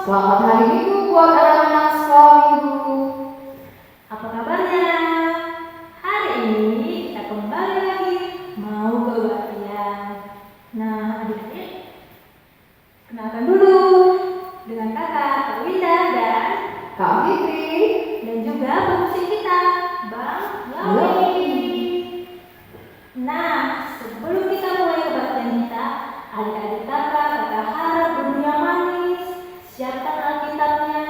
Selamat hari Minggu buat anak-anak sekolah minggu. Apa kabarnya? Hari ini kita kembali lagi mau ke latihan. Nah, adik-adik, kenalkan dulu dengan kakak Kak Winda dan Kak Fitri dan juga pemusik kita, Bang Lawi. Nah, sebelum kita mulai ke latihan kita, adik-adik kakak harap berdunia manis, siapkan Alkitabnya,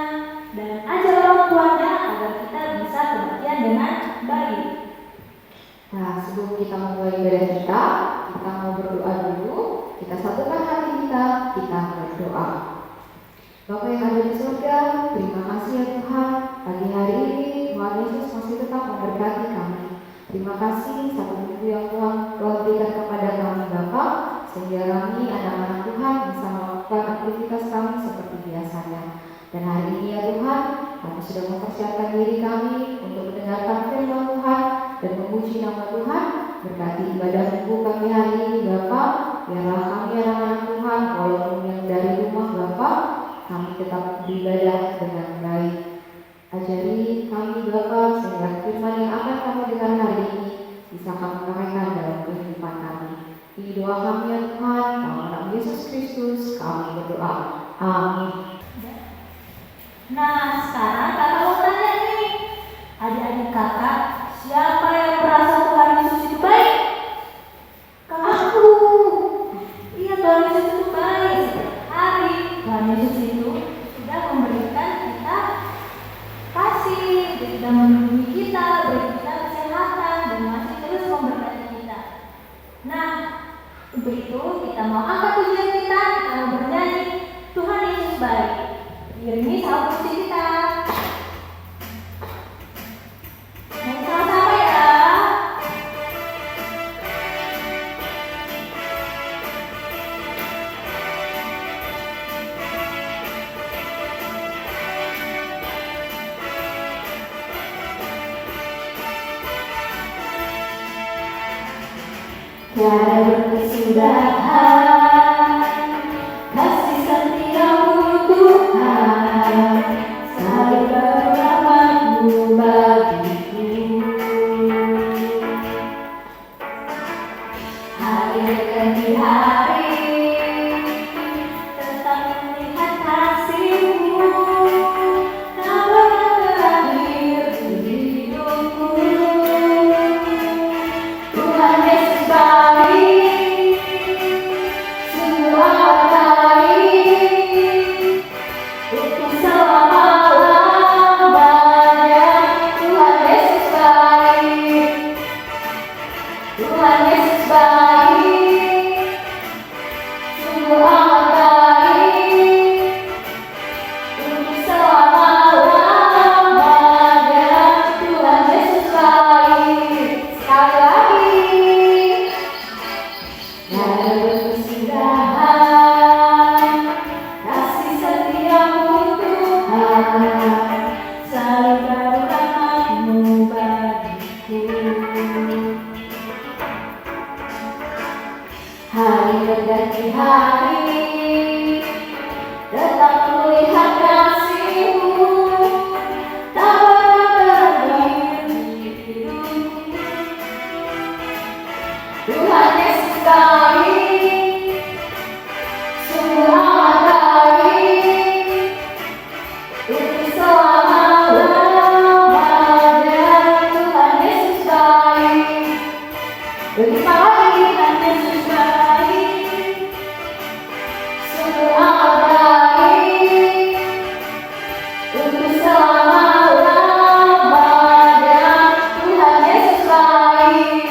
dan ajar orang tuanya agar kita bisa ke latihan dengan baik. Nah, sebelum kita memulai ibadah kita mau berdoa dulu. Kita satukan hati kita berdoa. Bapa yang ada di surga, terima kasih ya Tuhan. Pagi hari ini Tuhan Yesus masih tetap memberkati kami. Terima kasih satu minggu yang Tuhan telah berikan kepada kami Bapa, sehingga kami anak-anak Tuhan bisa melakukan aktivitas kami seperti biasanya. Dan hari ini ya Tuhan, kami sudah mempersiapkan diri kami untuk mendengarkan firman Tuhan dan memuji nama Tuhan. Berkati ibadah minggu kami hari ini Bapa, biarlah kami anak-anak Tuhan walaupun yang dari rumah Bapa, kami tetap beribadah dengan baik. Ajari kami Bapa sehingga firman yang akan kami dengar hari ini bisa kami praktekkan dalam kehidupan kami. Di doa kami ya Tuhan, dalam nama Yesus Kristus kami berdoa. Amin. Nah, sekarang kakak mau tanya nih, adik-adik kakak, siapa yang merasa Tuhan Yesus itu baik? Aku. Iya, Tuhan Yesus itu baik. Setiap hari Tuhan Yesus itu sudah memberikan kita kasih, sudah melindungi kita, beri kita kesehatan, dan masih terus memberkati kita. Nah, untuk itu kita mau angkat pujian kita mau bernyanyi Tuhan Yesus baik. Ini sama musik kita. Yang sama-sama ya. Tiada berkesudahan kasih setiamu Tuhan, selalu rahmat-Mu bagiku. Hari demi hari tetap melihat kasih-Mu, tak berakhir di hidupku. Tuhan Yesus baik, sungguh amat baik, untuk selama-lamanya. Tuhan Yesus baik, Tuhan Yesus baik, sungguh amat baik, untuk selama-lamanya. Tuhan Yesus baik. Sekali lagi. Tiada berkesudahan kasih setiamu Tuhan, selalu rahmat-Mu bagiku. Hari berganti hari tetap kulihat kasih-Mu, tak berakhir di hidupku. Tuhan Yesus baik, sungguh amat baik, untuk selama-lamanya. Tuhan Yesus baik. Begitu lagi, Tuhan Yesus baik, sungguh amat baik, untuk selama-lamanya. Tuhan Yesus baik.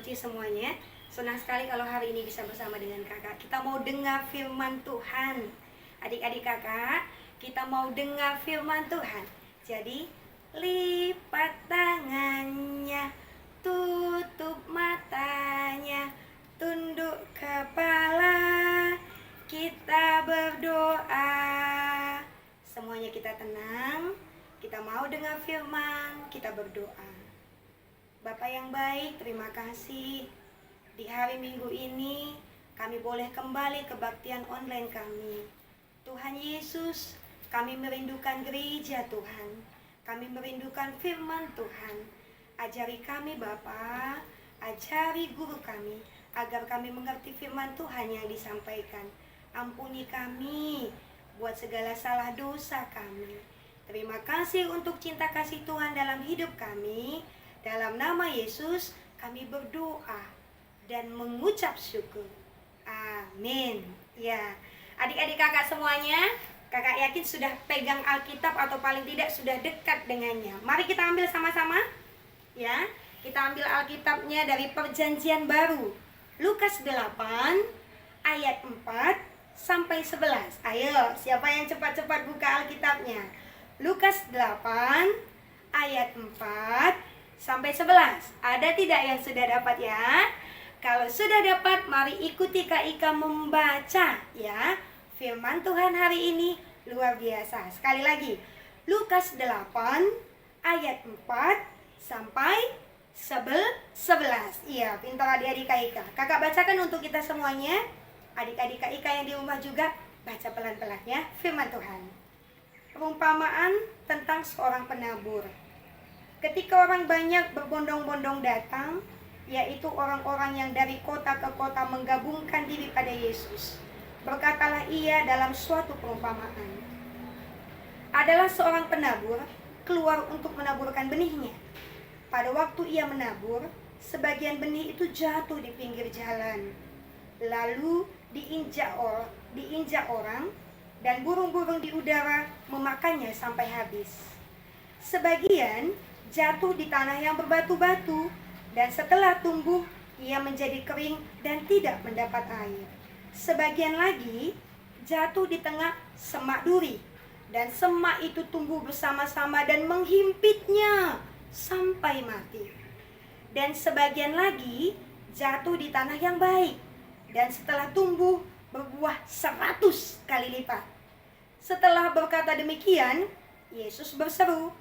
Moci semuanya. Senang sekali kalau hari ini bisa bersama dengan kakak. Kita mau dengar firman Tuhan. Adik-adik kakak, kita mau dengar firman Tuhan. Jadi, lipat tangannya, tutup matanya, tunduk kepala, kita berdoa. Semuanya kita tenang, kita mau dengar firman, kita berdoa. Bapak yang baik, terima kasih. Di hari Minggu ini, kami boleh kembali ke kebaktian online kami. Tuhan Yesus, kami merindukan gereja Tuhan. Kami merindukan firman Tuhan. Ajari kami Bapa, ajari guru kami, agar kami mengerti firman Tuhan yang disampaikan. Ampuni kami buat segala salah dosa kami. Terima kasih untuk cinta kasih Tuhan dalam hidup kami. Dalam nama Yesus kami berdoa dan mengucap syukur. Amin. Ya, adik-adik kakak semuanya, kakak yakin sudah pegang Alkitab atau paling tidak sudah dekat dengannya. Mari kita ambil sama-sama. Ya, kita ambil Alkitabnya dari Perjanjian Baru. Lukas 8 ayat 4 sampai 11. Ayo, siapa yang cepat-cepat buka Alkitabnya? Lukas 8 ayat 4 sampai 11. Ada tidak yang sudah dapat ya? Kalau sudah dapat, mari ikuti Kak Ika membaca ya. Firman Tuhan hari ini luar biasa. Sekali lagi, Lukas 8 ayat 4 sampai 11. Iya, pintar adik-adik Kak Ika. Kakak bacakan untuk kita semuanya. Adik-adik Kak Ika yang di rumah juga baca pelan-pelan ya firman Tuhan. Perumpamaan tentang seorang penabur. Ketika orang banyak berbondong-bondong datang, yaitu orang-orang yang dari kota ke kota menggabungkan diri pada Yesus, berkatalah ia dalam suatu perumpamaan. Adalah seorang penabur keluar untuk menaburkan benihnya. Pada waktu ia menabur, sebagian benih itu jatuh di pinggir jalan, lalu diinjak orang, dan burung-burung di udara memakannya sampai habis. Sebagian jatuh di tanah yang berbatu-batu, dan setelah tumbuh, ia menjadi kering dan tidak mendapat air. Sebagian lagi jatuh di tengah semak duri, dan semak itu tumbuh bersama-sama dan menghimpitnya sampai mati. Dan sebagian lagi jatuh di tanah yang baik, dan setelah tumbuh berbuah 100 kali lipat. Setelah berkata demikian, Yesus berseru,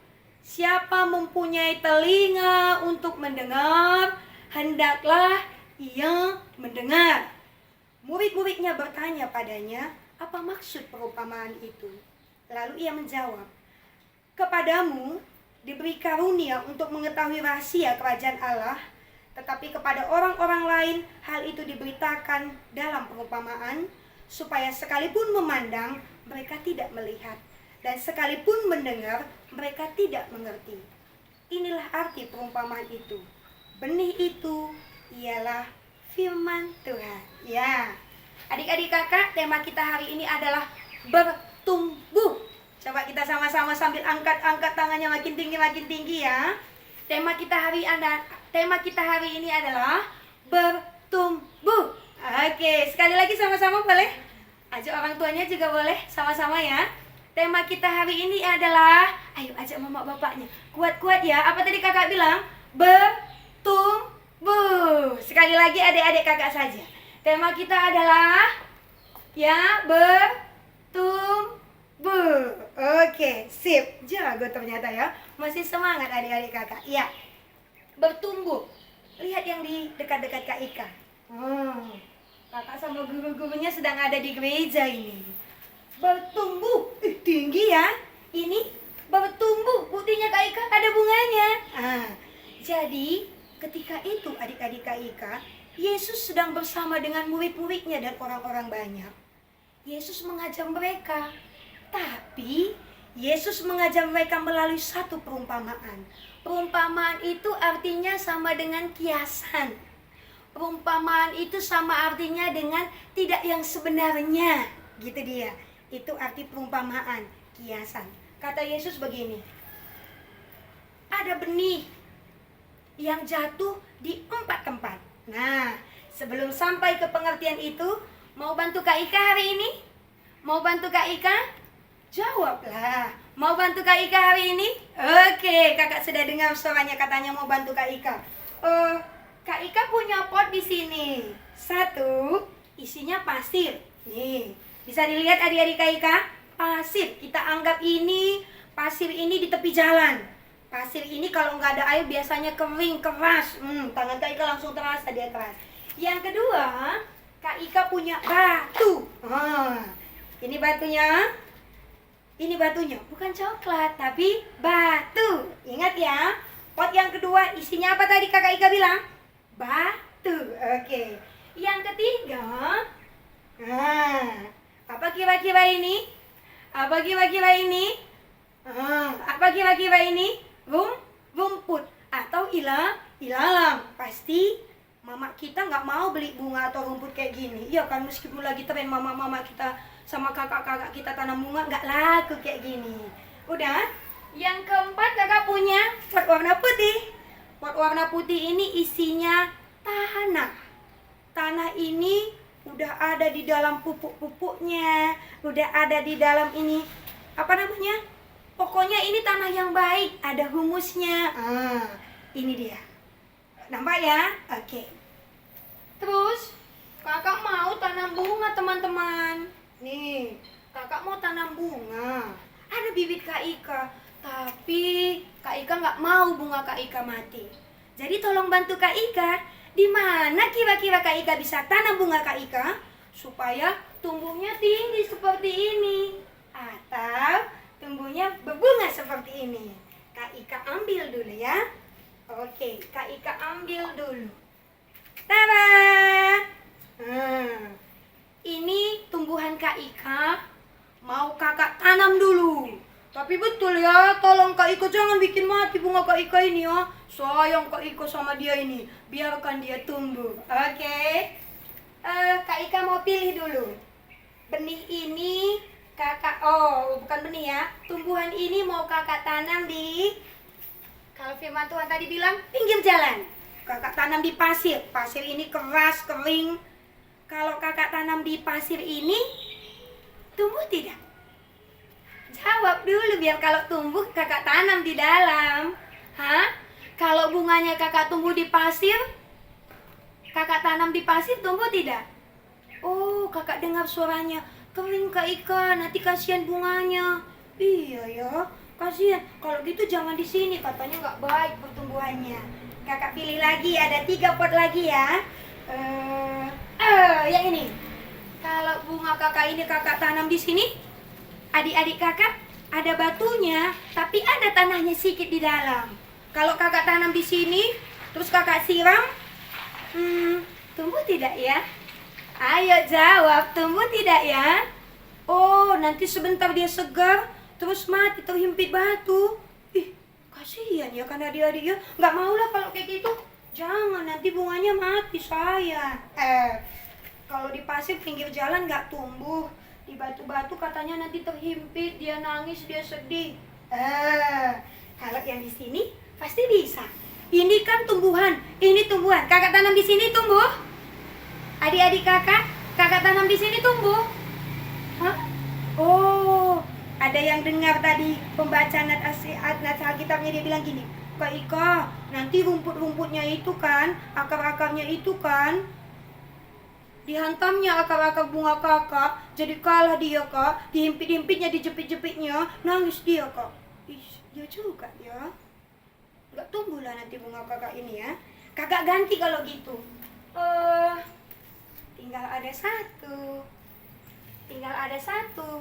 "Siapa mempunyai telinga untuk mendengar, hendaklah ia mendengar." Murid-muridnya bertanya padanya, "Apa maksud perumpamaan itu?" Lalu ia menjawab, "Kepadamu diberi karunia untuk mengetahui rahasia kerajaan Allah, tetapi kepada orang-orang lain hal itu diberitakan dalam perumpamaan, supaya sekalipun memandang, mereka tidak melihat, dan sekalipun mendengar, mereka tidak mengerti." Inilah arti perumpamaan itu. Benih itu ialah firman Tuhan. Ya, adik-adik kakak, tema kita hari ini adalah bertumbuh. Coba kita sama-sama sambil angkat tangannya makin tinggi ya. Tema kita hari ini adalah bertumbuh. Oke, sekali lagi sama-sama boleh? Ajak orang tuanya juga boleh, sama-sama ya. Tema kita hari ini adalah, ayo ajak mama bapaknya. Kuat-kuat ya. Apa tadi kakak bilang? Bertumbuh. Sekali lagi adik-adik kakak saja. Tema kita adalah ya bertumbuh. Oke, sip. Jago ternyata ya. Masih semangat adik-adik kakak. Ya. Bertumbuh. Lihat yang di dekat-dekat Kak Ika. Kakak sama guru-gurunya sedang ada di gereja ini. Bertumbuh, tinggi ya. Ini bertumbuh, buktinya Kak Ika ada bunganya. Jadi ketika itu adik-adik Kak Ika, Yesus sedang bersama dengan murid-muridnya dan orang-orang banyak. Yesus mengajar mereka, tapi Yesus mengajar mereka melalui satu perumpamaan. Perumpamaan itu artinya sama dengan kiasan. Perumpamaan itu sama artinya dengan tidak yang sebenarnya. Gitu dia. Itu arti perumpamaan, kiasan. Kata Yesus begini, ada benih yang jatuh di 4 tempat. Nah, sebelum sampai ke pengertian itu, mau bantu Kak Ika hari ini? Mau bantu Kak Ika? Jawablah. Mau bantu Kak Ika hari ini? Oke, kakak sudah dengar suaranya katanya mau bantu Kak Ika. Kak Ika punya pot di sini. Satu, isinya pasir. Nih, bisa dilihat adik-adik Kak Ika? Pasir. Kita anggap ini pasir ini di tepi jalan. Pasir ini kalau nggak ada air biasanya kering, keras. Tangan Kak Ika langsung terasa dia keras. Yang kedua, Kak Ika punya batu. Ini batunya. Ini batunya, bukan coklat, tapi batu. Ingat ya, pot yang kedua isinya apa tadi kakak Ika bilang? Batu, oke. Yang ketiga, apa kira-kira ini? Apa kira-kira ini? Apa kira-kira ini? Rumput atau ilalang. Pasti mama kita nggak mau beli bunga atau rumput kayak gini. Iya kan, meskipun lagi tren mama-mama kita sama kakak-kakak kita tanam bunga nggak laku kayak gini. Udah. Yang keempat kakak punya pot warna putih. Pot warna putih ini isinya tanah. Tanah ini udah ada di dalam pupuk-pupuknya, udah ada di dalam ini apa namanya? Pokoknya ini tanah yang baik, ada humusnya. Ini dia. Nampak ya? Oke. Terus kakak mau tanam bunga teman-teman. Nih, kakak mau tanam bunga. Ada bibit Kak Ika, tapi Kak Ika nggak mau bunga Kak Ika mati. Jadi tolong bantu Kak Ika. Di mana kira-kira Kak Ika bisa tanam bunga Kak Ika supaya tumbuhnya tinggi seperti ini atau tumbuhnya berbunga seperti ini. Kak Ika ambil dulu ya. Oke, Kak Ika ambil dulu. Tada! Ini tumbuhan Kak Ika mau kakak tanam dulu. Tapi betul ya, tolong Kak Ika jangan bikin mati bunga Kak Ika ini ya. Sayang Kak Ika sama dia ini, biarkan dia tumbuh. Oke. Kak Ika mau pilih dulu. Benih ini kakak, bukan benih ya. Tumbuhan ini mau kakak tanam di, kalau firman Tuhan tadi bilang pinggir jalan. Kakak tanam di pasir. Pasir ini keras, kering. Kalau kakak tanam di pasir ini, tumbuh tidak? Jawab dulu biar kalau tumbuh kakak tanam di dalam. Kalau bunganya kakak tumbuh di pasir, kakak tanam di pasir, tumbuh tidak? Oh, kakak dengar suaranya. Kering Kak Ika, nanti kasihan bunganya. Iya ya, kasihan. Kalau gitu jangan di sini, katanya nggak baik pertumbuhannya. Kakak pilih lagi, ada 3 pot lagi ya. Yang ini. Kalau bunga kakak ini kakak tanam di sini, adik-adik kakak ada batunya, tapi ada tanahnya sedikit di dalam. Kalau kakak tanam di sini, terus kakak siram, tumbuh tidak ya? Ayo jawab, tumbuh tidak ya? Oh, nanti sebentar dia segar, terus mati terhimpit batu. Ih, kasihan ya kan adik-adik ya. Nggak mau lah kalau kayak gitu. Jangan, nanti bunganya mati sayang. Kalau di pasir pinggir jalan nggak tumbuh. Di batu-batu katanya nanti terhimpit, dia nangis, dia sedih. Kalau yang di sini pasti bisa. Ini kan tumbuhan, ini tumbuhan. Kakak tanam di sini tumbuh. Adik-adik kakak tanam di sini tumbuh. Oh, ada yang dengar tadi pembacaan nasihat Alkitabnya, dia bilang gini, Kak Ika, nanti rumput-rumputnya itu kan, akar-akarnya itu kan, dihantamnya akar-akar bunga kakak, jadi kalah dia kak, dihimpit-himpitnya, dijepit-jepitnya, nangis dia kak. Ih, dia juga ya. Nggak tumbuhlah nanti bunga kakak ini ya. Kakak ganti kalau gitu. Tinggal ada satu.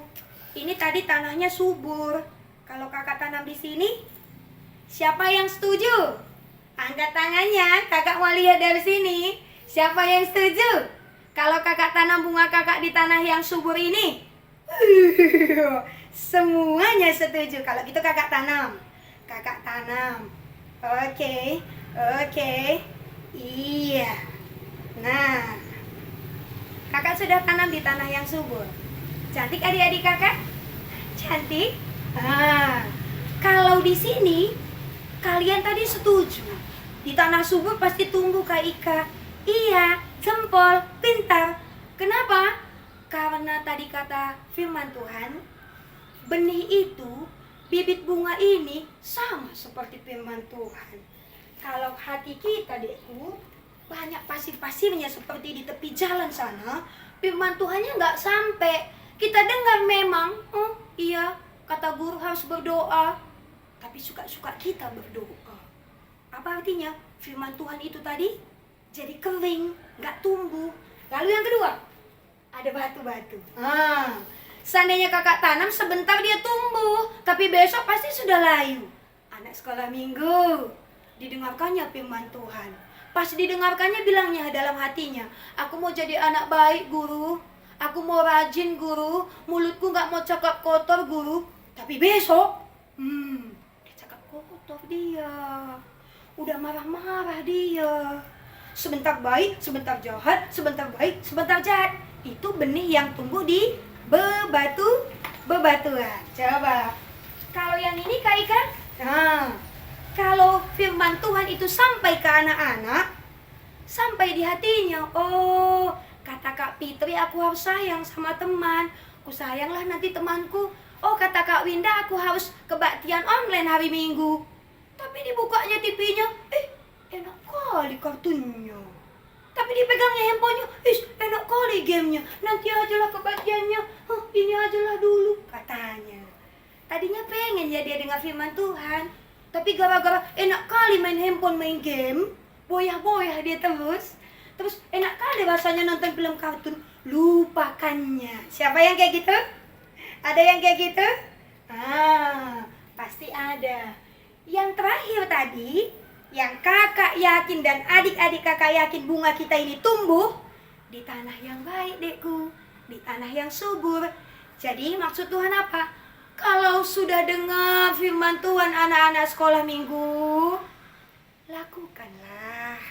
Ini tadi tanahnya subur. Kalau kakak tanam di sini, siapa yang setuju? Angkat tangannya, kakak mau lihat dari sini. Siapa yang setuju? Kalau kakak tanam bunga kakak di tanah yang subur ini? Semuanya setuju. Kalau gitu kakak tanam. Oke. Iya. Nah, kakak sudah tanam di tanah yang subur. Cantik adik-adik kakak? Cantik? Kalau di sini kalian tadi setuju, di tanah subur pasti tumbuh Kak Ika. Iya, jempol, pintar. Kenapa? Karena tadi kata firman Tuhan, benih itu, bibit bunga ini sama seperti firman Tuhan. Kalau hati kita, dekku, banyak pasir-pasirnya seperti di tepi jalan sana, firman Tuhannya nggak sampai. Kita dengar memang, oh iya, kata guru harus berdoa, tapi suka-suka kita berdoa. Apa artinya? Firman Tuhan itu tadi jadi kering, nggak tumbuh. Lalu yang kedua, ada batu-batu. Seandainya kakak tanam sebentar dia tumbuh, tapi besok pasti sudah layu. Anak sekolah minggu, didengarkannya firman Tuhan. Pas didengarkannya bilangnya dalam hatinya, aku mau jadi anak baik guru, aku mau rajin guru, mulutku nggak mau cakap kotor guru. Tapi besok, dia cakap kotor dia. Udah marah-marah dia. Sebentar baik, sebentar jahat, sebentar baik, sebentar jahat. Itu benih yang tumbuh di bebatuan. Coba. Kalau yang ini Kak Ika? Nah, kalau firman Tuhan itu sampai ke anak-anak, sampai di hatinya. Oh, kata Kak Fitri, aku harus sayang sama teman. Aku sayanglah nanti temanku. Oh, kata Kak Winda, aku harus kebaktian online hari Minggu. Tapi dibukanya TV-nya, enak kali kartunnya. Tapi dipegangnya handphonenya, enak kali gamenya. Nanti ajalah kebaktiannya, ini ajalah dulu, katanya. Tadinya pengen ya dia dengar firman Tuhan, tapi gara-gara enak kali main handphone, main game, boyah-boyah dia terus enak kali rasanya nonton film kartun, lupakannya. Siapa yang kayak gitu? Ada yang kayak gitu? Pasti ada. Yang terakhir tadi, yang kakak yakin dan adik-adik kakak yakin bunga kita ini tumbuh di tanah yang baik, dekku, di tanah yang subur. Jadi maksud Tuhan apa? Kalau sudah dengar firman Tuhan anak-anak sekolah minggu, lakukanlah.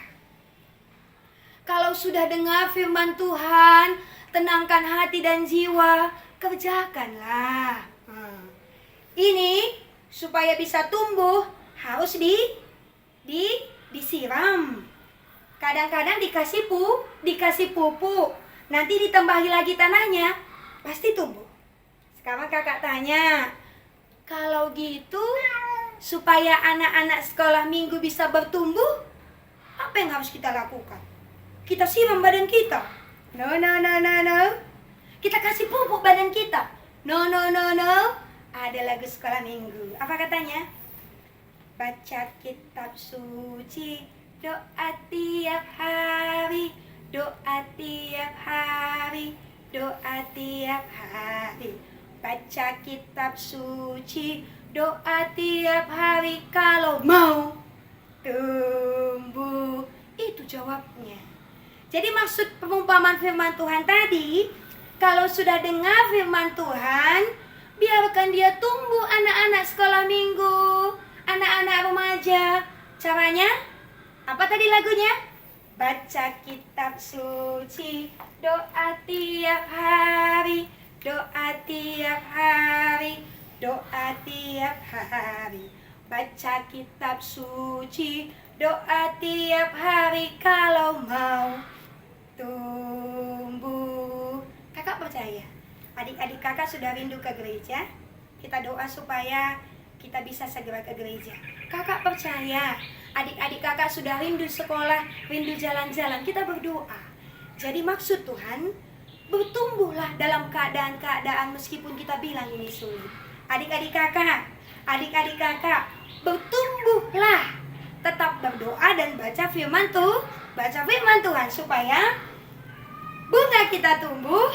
Kalau sudah dengar firman Tuhan, tenangkan hati dan jiwa, kerjakanlah. Ini supaya bisa tumbuh harus disiram. Kadang-kadang dikasih pupuk. Nanti ditambahi lagi tanahnya, pasti tumbuh. Sekarang kakak tanya, kalau gitu supaya anak-anak sekolah minggu bisa bertumbuh, apa yang harus kita lakukan? Kita siram badan kita? No. Kita kasih pupuk badan kita? No. Ada lagu sekolah minggu. Apa katanya? Baca kitab suci, doa tiap hari, doa tiap hari, doa tiap hari. Baca kitab suci, doa tiap hari kalau mau tumbuh. Itu jawabnya. Jadi maksud perumpamaan firman Tuhan tadi, kalau sudah dengar firman Tuhan, biarkan dia tumbuh anak-anak sekolah minggu, anak-anak remaja. Caranya? Apa tadi lagunya? Baca kitab suci, doa tiap hari, doa tiap hari, doa tiap hari. Baca kitab suci, doa tiap hari kalau mau tumbuh. Kakak percaya? Adik-adik kakak sudah rindu ke gereja? Kita doa supaya kita bisa segera ke gereja. Kakak percaya? Adik-adik kakak sudah rindu sekolah, rindu jalan-jalan. Kita berdoa. Jadi maksud Tuhan, bertumbuhlah dalam keadaan-keadaan meskipun kita bilang ini sulit. Adik-adik kakak, bertumbuhlah. Tetap berdoa dan baca firman Tuhan supaya bunga kita tumbuh,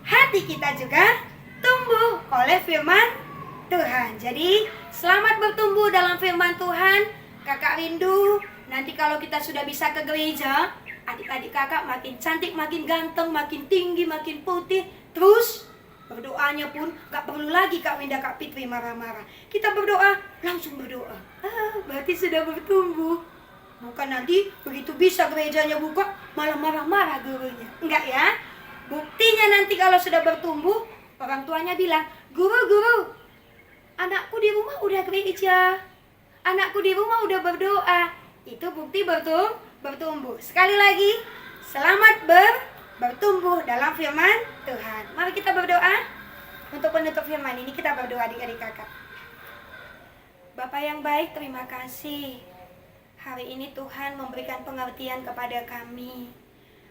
hati kita juga tumbuh oleh firman Tuhan. Jadi selamat bertumbuh dalam firman Tuhan. Kakak rindu nanti kalau kita sudah bisa ke gereja, adik-adik kakak makin cantik, makin ganteng, makin tinggi, makin putih. Terus berdoanya pun gak perlu lagi Kak Winda, Kak Fitri marah-marah. Kita berdoa, langsung berdoa. Berarti sudah bertumbuh. Bukan nanti begitu bisa gerejanya buka, malah marah-marah gurunya. Enggak ya. Buktinya nanti kalau sudah bertumbuh, orang tuanya bilang, guru, anakku di rumah udah gereja, anakku di rumah udah berdoa. Itu bukti bertumbuh. Sekali lagi, selamat bertumbuh dalam firman Tuhan. Mari kita berdoa. Untuk penutup firman ini kita berdoa adik-adik kakak. Bapa yang baik, terima kasih. Hari ini Tuhan memberikan pengertian kepada kami.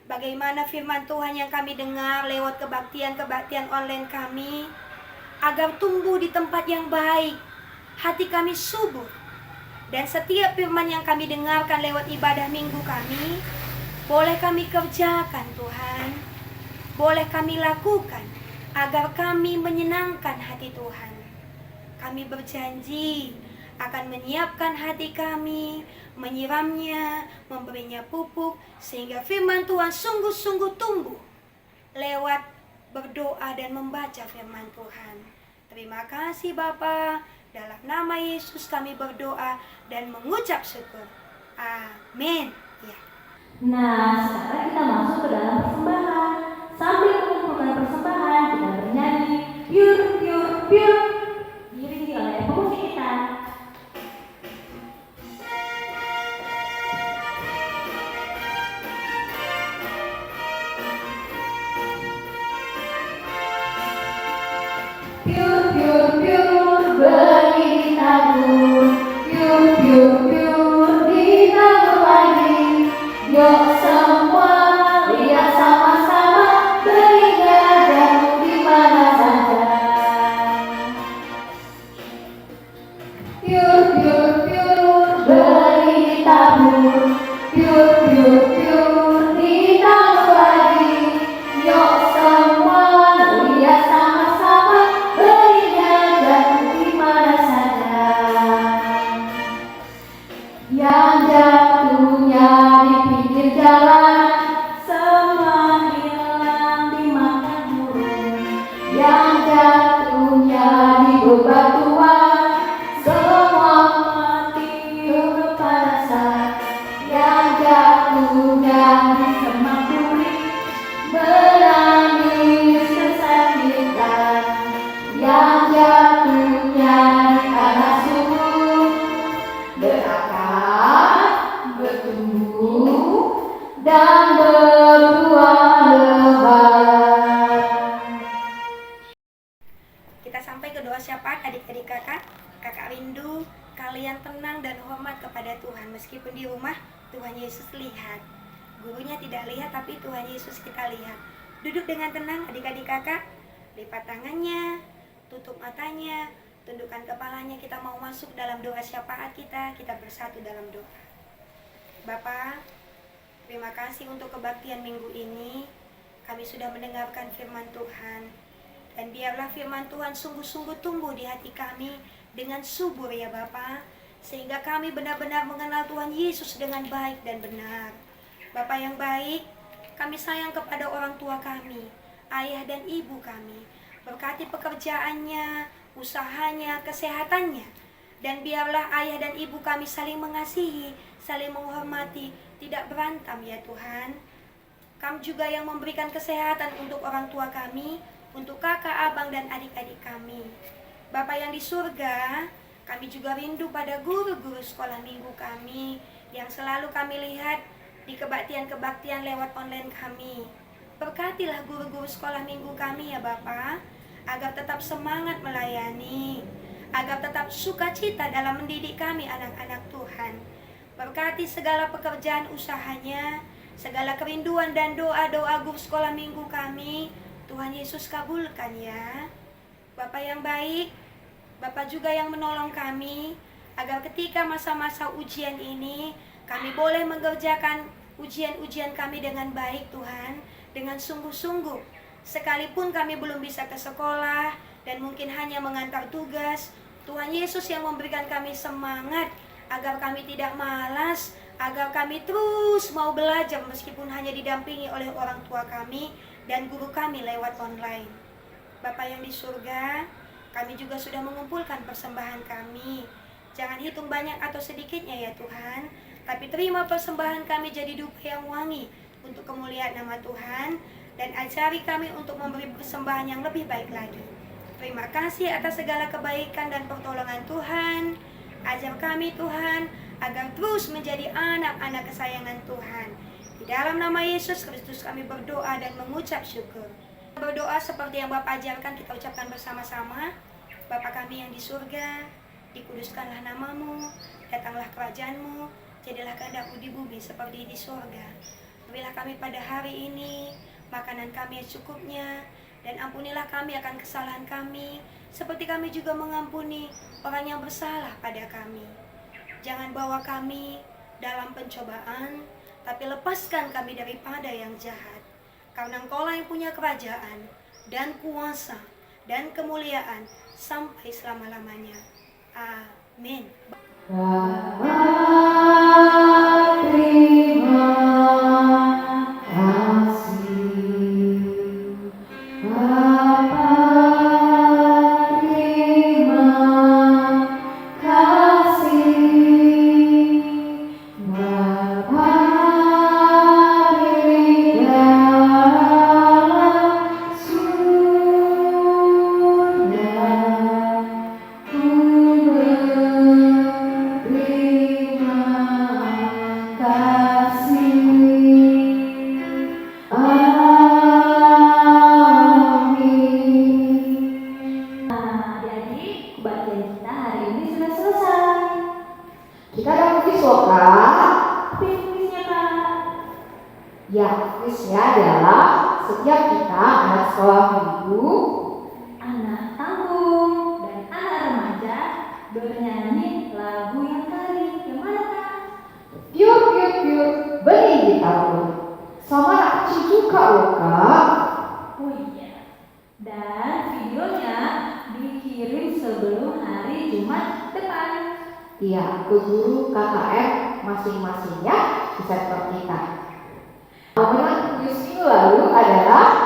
Bagaimana firman Tuhan yang kami dengar lewat kebaktian-kebaktian online kami, agar tumbuh di tempat yang baik, hati kami subur. Dan setiap firman yang kami dengarkan lewat ibadah minggu kami, boleh kami kerjakan Tuhan, boleh kami lakukan, agar kami menyenangkan hati Tuhan. Kami berjanji akan menyiapkan hati kami, menyiramnya, memberinya pupuk, sehingga firman Tuhan sungguh-sungguh tumbuh lewat berdoa dan membaca firman Tuhan. Terima kasih Bapa, dalam nama Yesus kami berdoa dan mengucap syukur. Amin. Ya. Nah, sekarang kita masuk ke dalam persembahan. Sambil mengumpulkan persembahan, kita bernyanyi Pure, Pure, Pure, diiringi oleh pemusik kita. Pure, pure, pure, beri ditabur. Pure, pure, pure, ditabur lagi. Yuk semua lihat sama-sama, berinya jatuh di mana saja. Pure, pure, pure, beri ditabur. Pure, pure, pure, ditabur lagi. Yuk semua lihat sama-sama, berinya jatuh di mana saja. Yang jatuhnya di pinggir jalan, Semua hilang dimakan burung. yang jatuhnya di bebatuan, semua mati kepanasan. Yang jatuhnya di semak duri, menangis kesakitan. Yang jatuhnya di tanah subur, berakar, bertumbuh, dan berbuah lebat. Kita sampai ke doa syafaat adik-adik kakak. Kakak rindu kalian tenang dan hormat kepada Tuhan. Meskipun di rumah Tuhan Yesus lihat. Gurunya tidak lihat, tapi Tuhan Yesus kita lihat. Duduk dengan tenang adik-adik kakak. Lipat tangannya, tutup matanya, tundukkan kepalanya. Kita mau masuk dalam doa syafaat kita. Kita bersatu dalam doa. Bapa, terima kasih untuk kebaktian minggu ini. Kami sudah mendengarkan firman Tuhan. Dan biarlah firman Tuhan sungguh-sungguh tumbuh di hati kami dengan subur ya Bapa, sehingga kami benar-benar mengenal Tuhan Yesus dengan baik dan benar. Bapa yang baik, kami sayang kepada orang tua kami, ayah dan ibu kami. Berkati pekerjaannya, usahanya, kesehatannya. Dan biarlah ayah dan ibu kami saling mengasihi, saling menghormati, tidak berantem ya Tuhan. Kami juga yang memberikan kesehatan untuk orang tua kami, untuk kakak, abang, dan adik-adik kami. Bapa yang di surga, kami juga rindu pada guru-guru sekolah minggu kami yang selalu kami lihat di kebaktian-kebaktian lewat online kami. Berkatilah guru-guru sekolah minggu kami ya Bapa, agar tetap semangat melayani, agar tetap sukacita dalam mendidik kami anak-anak Tuhan. Berkati segala pekerjaan usahanya, segala kerinduan dan doa-doa guru sekolah minggu kami, Tuhan Yesus kabulkan ya. Bapa yang baik, Bapa juga yang menolong kami, agar ketika masa-masa ujian ini, kami boleh mengerjakan ujian-ujian kami dengan baik Tuhan, dengan sungguh-sungguh. Sekalipun kami belum bisa ke sekolah, dan mungkin hanya mengantar tugas, Tuhan Yesus yang memberikan kami semangat, agar kami tidak malas, agar kami terus mau belajar meskipun hanya didampingi oleh orang tua kami dan guru kami lewat online. Bapa yang di surga, kami juga sudah mengumpulkan persembahan kami. Jangan hitung banyak atau sedikitnya ya Tuhan, tapi terima persembahan kami jadi dupa yang wangi untuk kemuliaan nama Tuhan, dan ajari kami untuk memberi persembahan yang lebih baik lagi. Terima kasih atas segala kebaikan dan pertolongan Tuhan. Ajar kami Tuhan, agar terus menjadi anak-anak kesayangan Tuhan. Di dalam nama Yesus Kristus kami berdoa dan mengucap syukur. Berdoa seperti yang Bapak ajarkan, kita ucapkan bersama-sama. Bapa kami yang di surga, dikuduskanlah namamu, datanglah kerajaanmu, jadilah kehendakmu di bumi seperti di surga. Berilah kami pada hari ini makanan kami yang cukupnya, dan ampunilah kami akan kesalahan kami, seperti kami juga mengampuni orang yang bersalah pada kami. Jangan bawa kami dalam pencobaan, tapi lepaskan kami daripada yang jahat. Karena Engkaulah yang punya kerajaan, dan kuasa, dan kemuliaan, sampai selama-lamanya. Amin. Bapa, terima kasih. Bapa, terima kasih. Bapa di dalam surga, ku berterima kasih. Amin. Adik-adik, kebaktian kita hari ini sudah selesai. Kita ada kuis loh, Kak. Apa itu kuisnya, Kak? Ya, kuisnya adalah setiap kita anak sekolah minggu Anak tanggung dan anak remaja bernyanyi lagu yang kali. Yang mana, Kak? piur piur piur benih di tabur. Sama anak kecil juga loh, Kak. Oh iya. Dan videonya dikirim sebelum hari Jumat depan. Iya, ke guru KKR masing-masing ya, bisa seperti kita. Pemenang kuis minggu lalu adalah